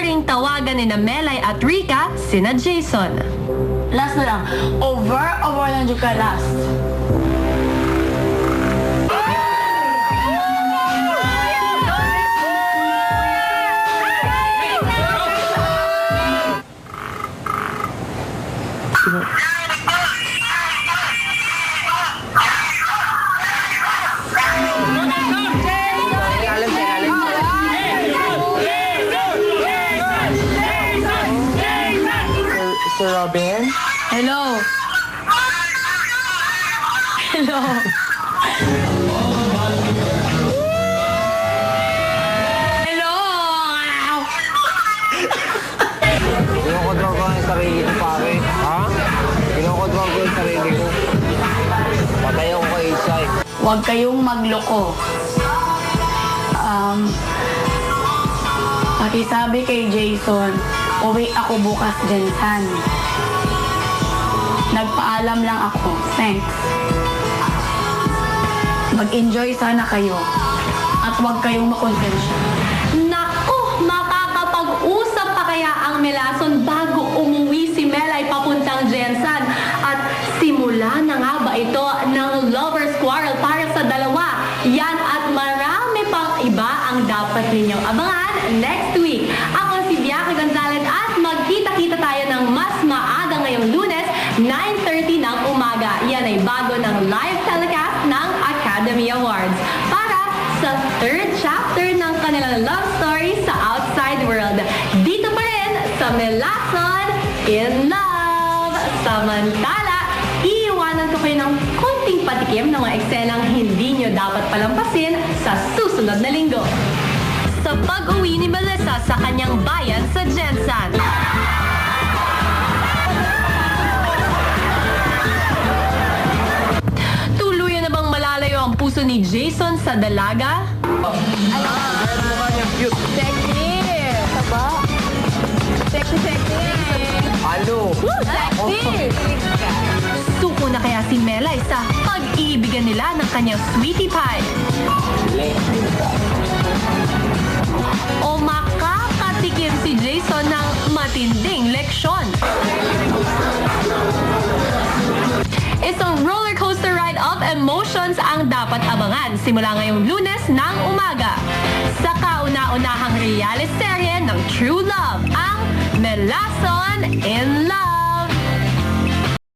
ring tawagan ni Melay at Rika, sina Jason. Last na lang. Over lang yung ka last. Sir Robin? Hello. Hello. Hello. Kinokodrog ko ang sarili ko, pare. Ha? Kinokodrog ko yung sarili ko. Patay ako kay Isay. Huwag kayong magloko. Pakisabi kay Jason, uwi ako bukas Jensan. Nagpaalam lang ako. Thanks. Mag-enjoy sana kayo. At huwag kayong makonsensya. Naku, makakapag-usap pa kaya ang Melason bago umuwi si Melay papuntang Jensan? At simula na nga ba ito ng lover's quarrel para sa dalawa? Yan at marami pang iba ang dapat ninyong abangan next week. Ako si Bianca Gonzalez at magkita-kita tayo ng mas maaga ngayong Lunes, 9:30 ng umaga. Yan ay bago ng live telecast ng Academy Awards para sa third chapter ng kanilang love story sa outside world. Dito pa rin sa Melason in Love. Samantala, iiwanan ko kayo ng konting patikim ng mga eksenang hindi nyo dapat palampasin sa susunod na linggo. Sa pag-uwi ni Melissa sa kanyang bayan sa Jensan. Tuluyan na bang malalayo ang puso ni Jason sa dalaga? Sexy! Saba? Sexy! Ano? Sexy! Suko na kaya si Melay sa pag-iibigan nila ng kanyang sweetie pie? O makakatikim si Jason ng matinding leksyon? Isang roller coaster ride of emotions ang dapat abangan simula ngayong Lunes ng umaga. Sa kauna-unahang reality serye ng True Love, ang Melason in Love.